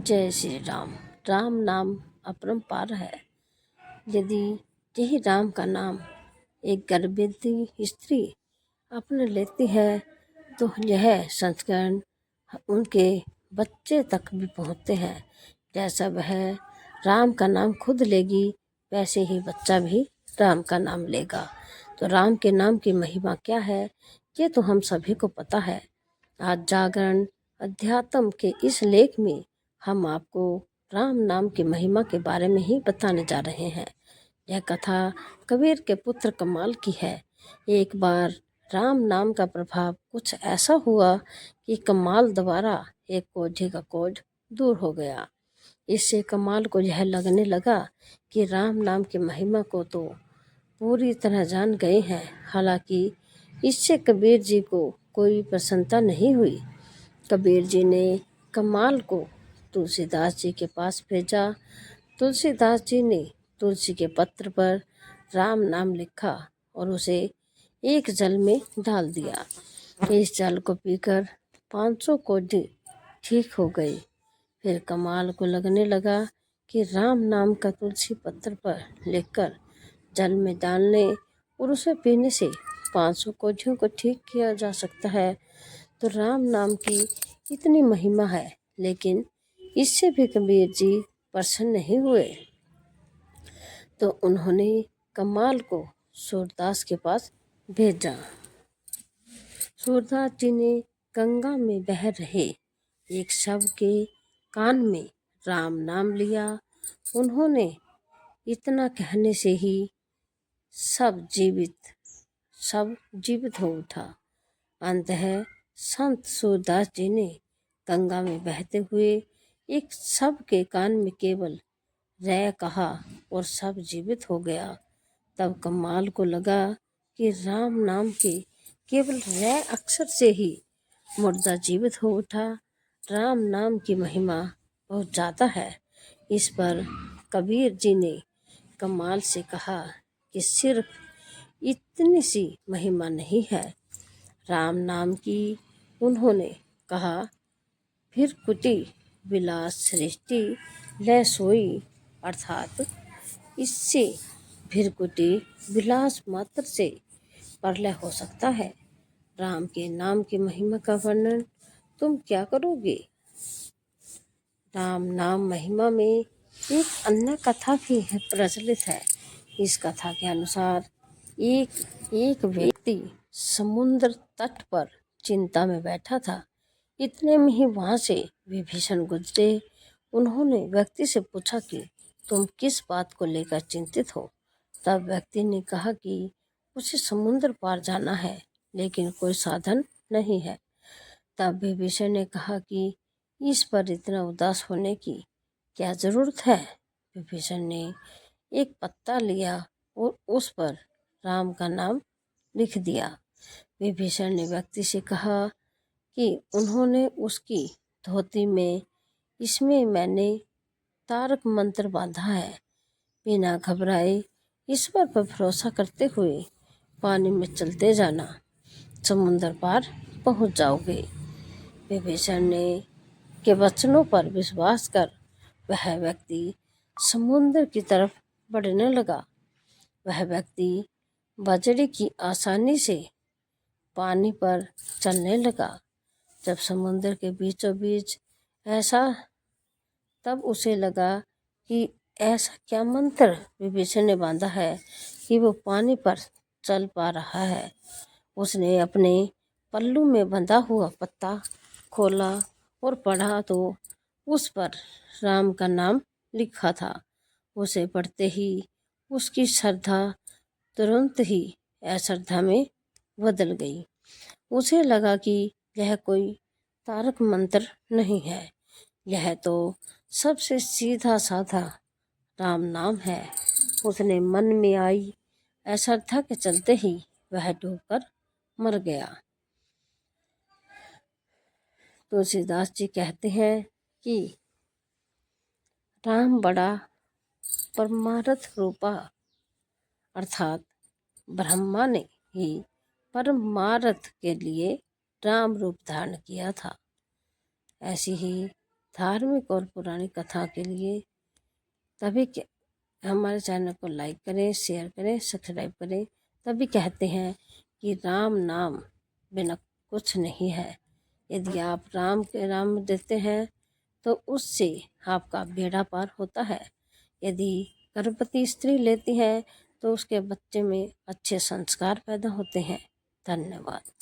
जय श्री राम। राम नाम अपरंपार है। यदि यही राम का नाम एक गर्भवती स्त्री अपने लेती है तो यह संस्करण उनके बच्चे तक भी पहुँचते हैं। जैसा वह राम का नाम खुद लेगी वैसे ही बच्चा भी राम का नाम लेगा। तो राम के नाम की महिमा क्या है ये तो हम सभी को पता है। आज जागरण अध्यात्म के इस लेख में हम आपको राम नाम की महिमा के बारे में ही बताने जा रहे हैं। यह कथा कबीर के पुत्र कमाल की है। एक बार राम नाम का प्रभाव कुछ ऐसा हुआ कि कमाल द्वारा एक कोझे का कोझ दूर हो गया। इससे कमाल को यह लगने लगा कि राम नाम की महिमा को तो पूरी तरह जान गए हैं। हालांकि इससे कबीर जी को कोई प्रसन्नता नहीं हुई। कबीर जी ने कमाल को तुलसीदास जी के पास भेजा। तुलसीदास जी ने तुलसी के पत्र पर राम नाम लिखा और उसे एक जल में डाल दिया। इस जल को पीकर 500 कोढ़ ठीक हो गई। फिर कमाल को लगने लगा कि राम नाम का तुलसी पत्र पर लिखकर जल में डालने और उसे पीने से 500 कोढ़ियों को ठीक किया जा सकता है। तो राम नाम की इतनी महिमा है, लेकिन इससे भी कबीर जी प्रसन्न नहीं हुए। तो उन्होंने कमाल को सूरदास के पास भेजा। सूरदास जी ने गंगा में बह रहे एक शव के कान में राम नाम लिया। उन्होंने इतना कहने से ही सब जीवित हो उठा। अंततः संत सूरदास जी ने गंगा में बहते हुए एक शव के कान में केवल रै कहा और सब जीवित हो गया। तब कमाल को लगा कि राम नाम के केवल रै अक्षर से ही मुर्दा जीवित हो उठा। राम नाम की महिमा बहुत ज़्यादा है। इस पर कबीर जी ने कमाल से कहा कि सिर्फ इतनी सी महिमा नहीं है राम नाम की। उन्होंने कहा फिर कुटी विलास सृष्टि लय सोई, अर्थात इससे भिरकुटी विलास मात्र से प्रलय हो सकता है। राम के नाम की महिमा का वर्णन तुम क्या करोगे। राम नाम महिमा में एक अन्य कथा भी प्रचलित है। इस कथा के अनुसार एक व्यक्ति समुद्र तट पर चिंता में बैठा था। इतने में ही वहां से विभीषण गुजरे। उन्होंने व्यक्ति से पूछा कि तुम किस बात को लेकर चिंतित हो। तब व्यक्ति ने कहा कि उसे समुद्र पार जाना है, लेकिन कोई साधन नहीं है। तब विभीषण ने कहा कि इस पर इतना उदास होने की क्या जरूरत है। विभीषण ने एक पत्ता लिया और उस पर राम का नाम लिख दिया। विभीषण ने व्यक्ति से कहा कि उन्होंने उसकी धोती में इसमें मैंने तारक मंत्र बांधा है। बिना घबराए ईश्वर पर भरोसा करते हुए पानी में चलते जाना, समुद्र पार पहुंच जाओगे। विभीषण ने के वचनों पर विश्वास कर वह व्यक्ति समुद्र की तरफ बढ़ने लगा। वह व्यक्ति बजरी की आसानी से पानी पर चलने लगा। जब समुद्र के बीचों बीच तब उसे लगा कि ऐसा क्या मंत्र विभीषण ने बांधा है कि वो पानी पर चल पा रहा है। उसने अपने पल्लू में बंधा हुआ पत्ता खोला और पढ़ा तो उस पर राम का नाम लिखा था। उसे पढ़ते ही उसकी श्रद्धा तुरंत ही अश्रद्धा में बदल गई। उसे लगा कि यह कोई तारक मंत्र नहीं है, यह तो सबसे सीधा साधा राम नाम है। उसने मन में आई अश्रद्धा के चलते ही वह डूबकर मर गया। तुलसीदास जी कहते हैं कि राम बड़ा परमार्थ रूपा, अर्थात ब्रह्मा ने ही परमार्थ के लिए राम रूप धारण किया था। ऐसी ही धार्मिक और पुरानी कथा के लिए तभी हमारे चैनल को लाइक करें, शेयर करें, सब्सक्राइब करें। तभी कहते हैं कि राम नाम बिना कुछ नहीं है। यदि आप राम के नाम देते हैं तो उससे आपका बेड़ा पार होता है। यदि गर्भवती स्त्री लेती है तो उसके बच्चे में अच्छे संस्कार पैदा होते हैं। धन्यवाद।